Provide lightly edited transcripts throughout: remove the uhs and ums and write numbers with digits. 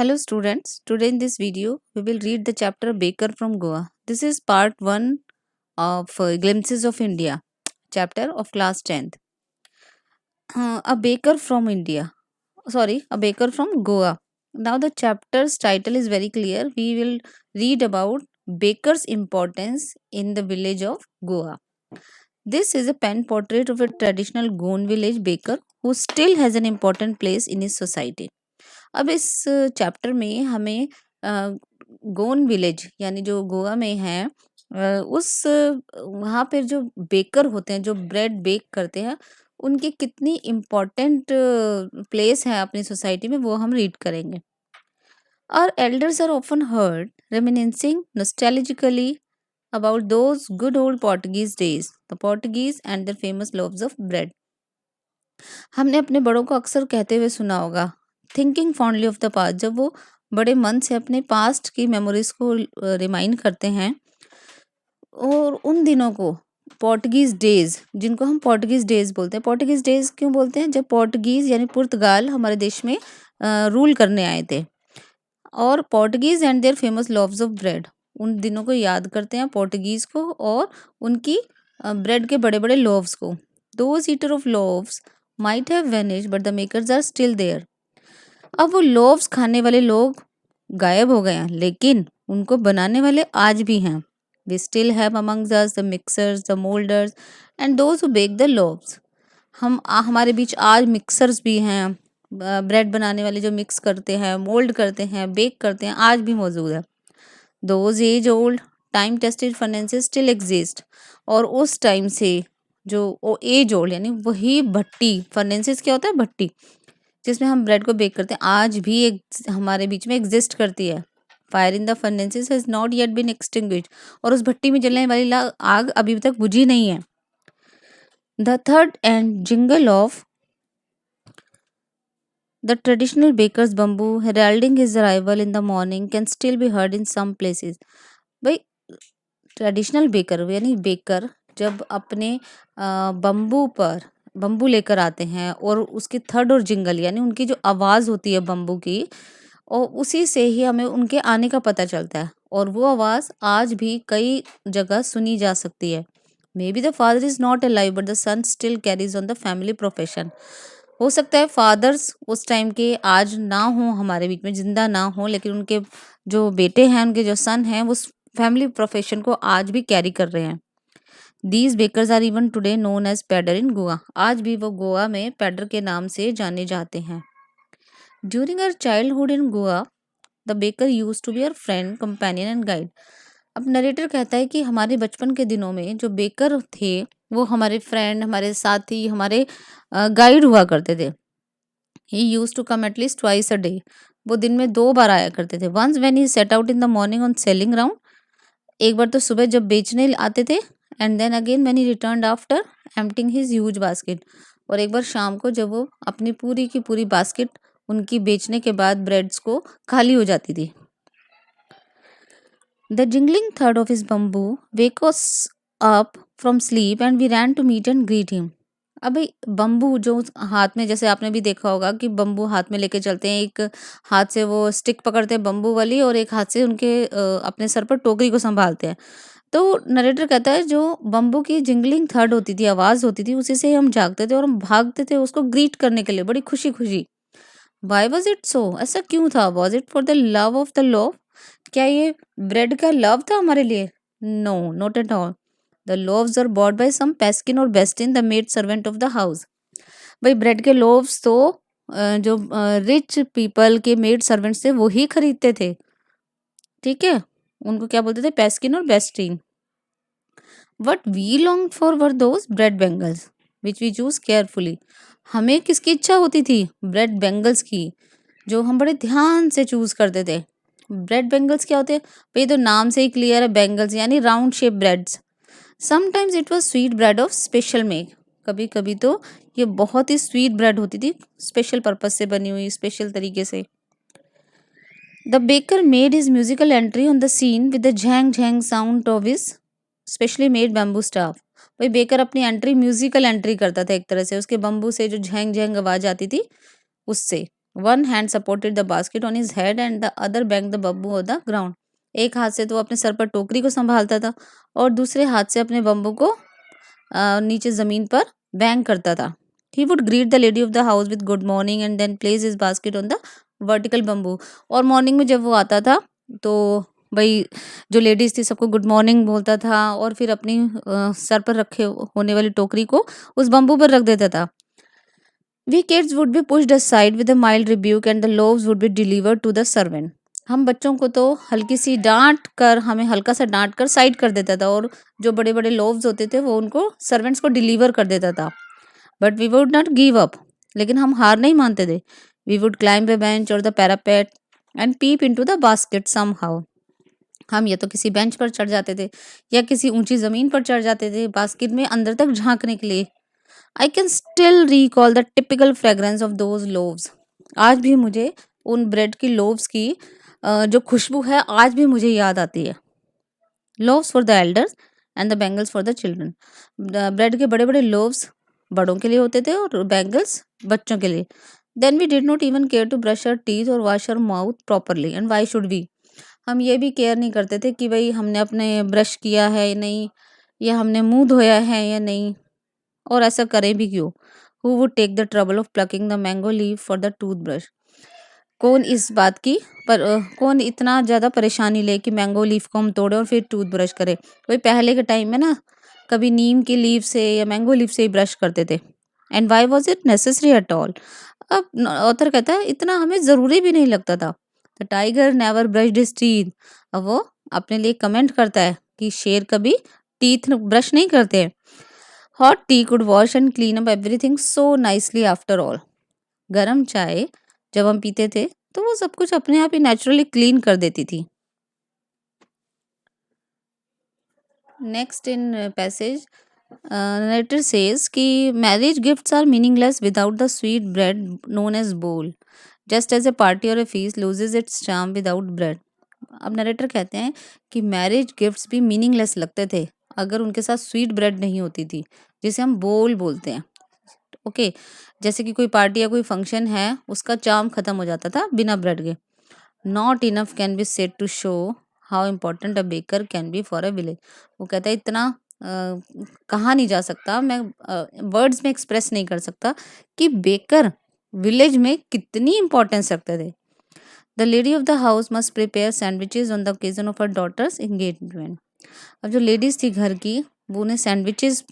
Hello students, today in this video we will read the chapter Baker from Goa. This is part 1 of Glimpses of India, chapter of class 10th. A baker from India, a baker from Goa. Now the chapter's title is very clear. We will read about baker's importance in the village of Goa. This is a pen portrait of a traditional Goan village baker who still has an important place in his society. अब इस chapter में हमें Gond village यानी जो गोवा में है उस वहाँ पर जो बेकर होते हैं जो ब्रेड बेक करते हैं उनकी कितनी इम्पोर्टेंट प्लेस है अपनी सोसाइटी में वो हम रीड करेंगे और elders are often heard reminiscing nostalgically about those good old Portuguese days, the Portuguese and their famous loaves of bread. हमने अपने बड़ों को अक्सर कहते हुए सुना होगा thinking fondly of the past जब वो बड़े मन से अपने पास्ट की मेमोरीज को रिमाइंड करते हैं और उन दिनों को पोर्टुगीज डेज जिनको हम पोर्टुगीज डेज बोलते हैं पोर्टुगीज डेज क्यों बोलते हैं जब पोर्टुगीज यानी पुर्तगाल हमारे देश में रूल करने आए थे और Portuguese and their famous loaves of bread उन दिनों को याद करते हैं पोर्टुगीज को और उनकी ब्रेड के बड़े बड़े लोव्स को those eaters of loaves might have vanish but the makers are still there अब वो लोव्स खाने वाले लोग गायब हो गए हैं लेकिन उनको बनाने वाले आज भी हैं we still have amongst us the mixers the moulders and those who bake the loaves हमारे बीच आज मिक्सर्स भी हैं ब्रेड बनाने वाले जो मिक्स करते हैं मोल्ड करते हैं बेक करते हैं आज भी मौजूद है those age old time tested furnaces still exist और उस टाइम से जो वो एज ओल्ड यानी वही भट्टी फर्नेसेस क्या होता है भट्टी जिसमें हम ब्रेड को बेक करते हैं आज भी एक हमारे बीच में एग्जिस्ट करती है fire in the furnaces has not yet been extinguished और उस भट्टी में जलने वाली आग अभी तक बुझी नहीं है the third and jingle of The traditional baker's bamboo heralding his arrival in the morning can still be heard in some places. भाई ट्रेडिशनल बेकर यानी बेकर जब अपने बम्बू लेकर आते हैं और उसकी थर्ड और जिंगल यानी उनकी जो आवाज़ होती है बम्बू की और उसी से ही हमें उनके आने का पता चलता है और वो आवाज़ आज भी कई जगह सुनी जा सकती है maybe the father is not alive but the son still carries on the family profession हो सकता है फादर्स उस टाइम के आज ना हो हमारे बीच में जिंदा ना हो लेकिन उनके जो बेटे हैं उनके जो सन हैं वो फैमिली प्रोफेशन को आज भी कैरी कर रहे हैं these bakers are even today known as poder in Goa आज भी वो गोवा में पैडर के नाम से जाने जाते हैं during our childhood in Goa the baker used to be our friend companion and guide अब नरेटर कहता है कि हमारे बचपन के दिनों में जो बेकर थे वो हमारे फ्रेंड हमारे साथी हमारे गाइड हुआ करते थे he use to come at least twice a day वो दिन में 2 बार आया करते थे once when he set out in the morning on selling round एक बार तो सुबह जब बेचने आते थे and then again when he returned after emptying his huge basket और एक बार शाम को जब वो अपनी पूरी की पूरी बास्केट उनकी बेचने के बाद ब्रेड्स को खाली हो जाती थी द जिंगलिंग थर्ड of his bamboo wake us up from sleep and we ran to meet and greet him अब बम्बू जो हाथ में जैसे आपने भी देखा होगा कि बम्बू हाथ में लेके चलते हैं एक हाथ से वो स्टिक पकड़ते हैं बम्बू वाली और एक हाथ से उनके अपने सर पर टोकरी को संभालते हैं तो नरेटर कहता है जो बम्बू की जिंगलिंग थर्ड होती थी आवाज होती थी उसी से हम जागते थे और हम भागते थे उसको ग्रीट करने के लिए बड़ी खुशी खुशी वाई वॉज इट सो ऐसा क्यों था was it for the love of the love क्या ये ब्रेड का लव था हमारे लिए no not at all the loaves are bought by some पेस्किन और बेस्टिन the maid servant of the house भाई ब्रेड के लोव्स तो जो रिच पीपल के मेड सर्वेंट्स थे वो ही खरीदते थे ठीक है उनको क्या बोलते थे पेस्किन और बेस्टिन what we long for were those bread bangles which we choose carefully हमें किसकी इच्छा होती थी ब्रेड बेंगल्स की जो हम बड़े ध्यान से चूज करते थे ब्रेड बेंगल्स क्या होते हैं भाई तो नाम से ही क्लियर है बेंगल्स यानी round shape breads sometimes it was sweet bread of special make कभी कभी तो ये बहुत ही स्वीट ब्रेड होती थी स्पेशल पर्पज से बनी हुई स्पेशल तरीके से the baker made his musical entry on the scene with the jhang jhang sound of his specially made bamboo staff भाई बेकर अपनी एंट्री म्यूजिकल एंट्री करता था एक तरह से उसके बम्बू से जो झैंग झैंग आवाज आती थी उससे one hand supported the basket on his head and the other bang the bamboo on the ground. एक हाथ से तो वो अपने सर पर टोकरी को संभालता था और दूसरे हाथ से अपने बम्बू को नीचे जमीन पर बैंग करता था। He would greet the lady of the house with good morning and then place his basket on the vertical bamboo. और मॉर्निंग में जब वो आता था तो भाई जो लेडीज थी सबको गुड मॉर्निंग बोलता था और फिर अपनी सर पर रखे होने वाली टोकरी को उस बम्बू पर रख देता था। We kids would be pushed aside with a mild rebuke and the loaves would be delivered to the servant. हम बच्चों को तो हल्की सी डांट कर हमें हल्का सा डांट कर साइड कर देता था और जो बड़े बड़े लोव्स होते थे वो उनको सर्वेंट्स को डिलीवर कर देता था। But we would not give up, लेकिन हम हार नहीं मानते थे। We would climb a bench और the parapet and peep into the basket somehow. हम या तो किसी बेंच पर चढ़ जाते थे या किसी ऊंची जमीन पर चढ़ जाते थे बास्केट में अंदर तक झांकने के लिए। I can still recall the typical fragrance of those loaves. आज भी मुझे उन ब्रेड की लोव्स की जो खुशबू है आज भी मुझे याद आती है। Loaves for the elders and the bangles for the children. Bread के बड़े बड़े लोव्स बड़ों के लिए होते थे और बैंगल्स बच्चों के लिए। Then we did not even care to brush our teeth और wash our mouth properly and why should we. हम ये भी केयर नहीं करते थे कि भाई हमने अपने ब्रश किया है या नहीं, या हमने मुंह धोया है या नहीं, और ऐसा करें भी क्यों। Who would take the trouble of plucking the mango leaf for the toothbrush. कौन इस बात की पर कौन इतना ज़्यादा परेशानी ले कि मैंगो लीफ को हम तोड़े और फिर टूथब्रश करें। वही पहले के टाइम में ना कभी नीम की लीफ से या मैंगो लीफ से ही ब्रश करते थे। And why was it necessary at all. अब ऑथर कहता है इतना हमें ज़रूरी भी नहीं लगता था। The tiger never brushed his teeth. अब वो अपने लिए कमेंट करता है कि शेर कभी टीथ ब्रश नहीं करते। Hot T could wash and clean up everything so nicely after all. गरम चाय जब हम पीते थे तो वो सब कुछ अपने आप ही नेचुरली क्लीन कर देती थी। Next in passage narrator says कि marriage gifts are meaningless without the sweet bread known as bol, just as a party और a feast loses its charm without bread. अब नरेटर कहते हैं कि मैरिज गिफ्ट्स भी मीनिंगलेस लगते थे अगर उनके साथ स्वीट ब्रेड नहीं होती थी, जिसे हम बोल बोलते हैं। ओके, जैसे कि कोई पार्टी या कोई फंक्शन है उसका चार्म खत्म हो जाता था बिना ब्रेड के। Not enough can be said to show how important a baker can be for a village. वो कहता है इतना कहा नहीं जा सकता, मैं वर्ड्स में एक्सप्रेस नहीं कर सकता कि बेकर विलेज में कितनी इंपॉर्टेंस रखते थे। The lady of the house must prepare sandwiches on the occasion of her daughter's engagement. अब जो लेडीज थी घर की वो उन्हें सैंडविचेस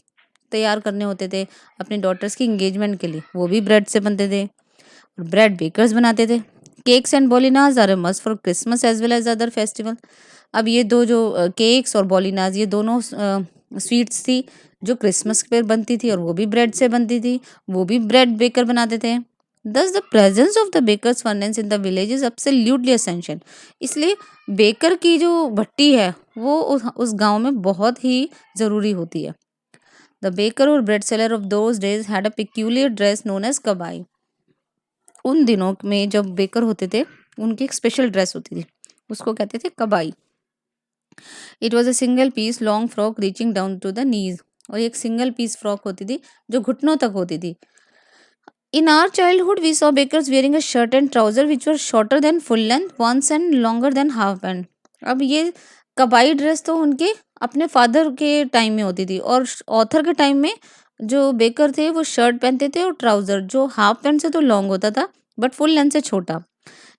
तैयार करने होते थे अपनी डॉटर्स की एंगेजमेंट के लिए, वो भी ब्रेड से बनते थे और ब्रेड बेकर्स बनाते थे। केक्स एंड बॉलिनाज are a must for Christmas as well as other festival. अब ये दो जो केक्स और बॉलिनाज ये दोनों स्वीट्स थी जो क्रिसमस पे बनती थी और वो भी ब्रेड से बनती थी, वो भी ब्रेड बेकर बनाते थे। Thus the presence of the baker's furnace in the village is absolutely essential. इसलिए बेकर की जो भट्टी है वो उस गांव में बहुत ही ज़रूरी होती है। द बेकर और bread seller of those days had a peculiar dress known as kabai. उन दिनों में जब बेकर होते थे उनकी एक स्पेशल ड्रेस होती थी, उसको कहते थे कबाई। It was a single piece long frock reaching down to the knees. और एक सिंगल पीस फ्रॉक होती थी जो घुटनों तक होती थी। In our childhood we saw bakers wearing a shirt and trouser which were shorter than full length ones and longer than half pant. अब ये कबाई ड्रेस तो उनके अपने फादर के टाइम में होती थी और ऑथर के टाइम में जो बेकर थे वो शर्ट पहनते थे और ट्राउजर जो हाफ पैंट से तो लॉन्ग होता था बट फुल लेंथ से छोटा।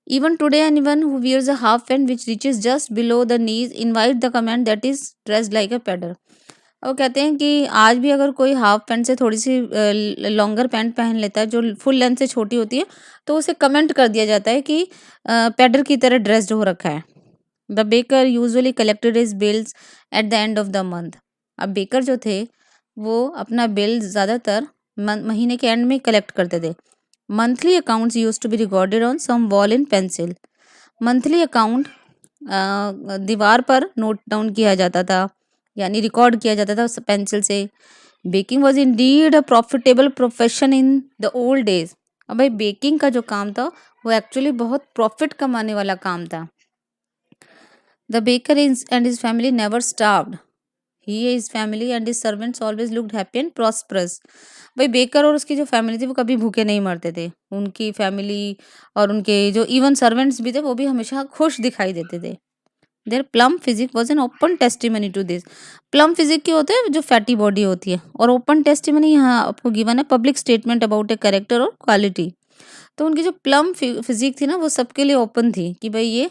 Even today, anyone who wears a half pant which reaches just below the knees invite the comment that is dressed like a pedder। और कहते हैं कि आज भी अगर कोई हाफ पैंट से थोड़ी सी लॉन्गर पैंट पहन लेता है जो फुल लेंथ से छोटी होती है तो उसे कमेंट कर दिया जाता है कि पैडर की तरह ड्रेस्ड हो रखा है। The baker usually collected his bills at the end of the month. अब बेकर जो थे वो अपना बिल ज़्यादातर महीने के एंड में कलेक्ट करते थे। Monthly accounts used to be recorded on some wall in pencil. Monthly account दीवार पर नोट डाउन किया जाता था यानी रिकॉर्ड किया जाता था पेंसिल से। Baking was indeed a profitable profession in the old days. अब भाई बेकिंग का जो काम था वो एक्चुअली बहुत प्रॉफिट कमाने वाला काम था। The baker and his family never starved. He his family and his servants always looked happy and prosperous. भाई बेकर और उसकी जो फैमिली थी वो कभी भूखे नहीं मरते थे। उनकी फैमिली और उनके जो इवन सर्वेंट्स भी थे वो भी हमेशा खुश दिखाई देते थे। Their plump physique was an open testimony to this. Plump physique के होते हैं जो फैटी बॉडी होती है, और ओपन टेस्टिमनी यहाँ आपको गिवन है public statement about a character और क्वालिटी। तो उनकी जो प्लम फिजिक थी ना वो सबके लिए ओपन थी कि भाई ये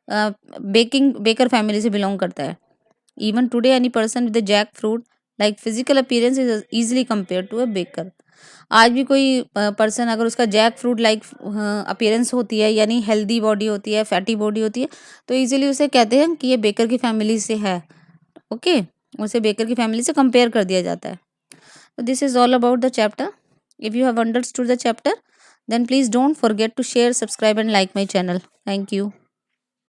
बेकर फैमिली से बिलोंग करता है। Even today any person with jackfruit like physical appearance is easily compare to a baker. आज भी कोई पर्सन अगर उसका जैक फ्रूट लाइक अपीयरेंस होती है, यानी हेल्दी बॉडी होती है, फैटी बॉडी होती है, तो इजीली उसे कहते हैं कि ये बेकर की फैमिली से है। ओके, उसे बेकर की फैमिली से कंपेयर कर दिया जाता है। So this is all about the chapter. If you have understood the chapter, then please don't forget to share, subscribe and like my channel. Thank you.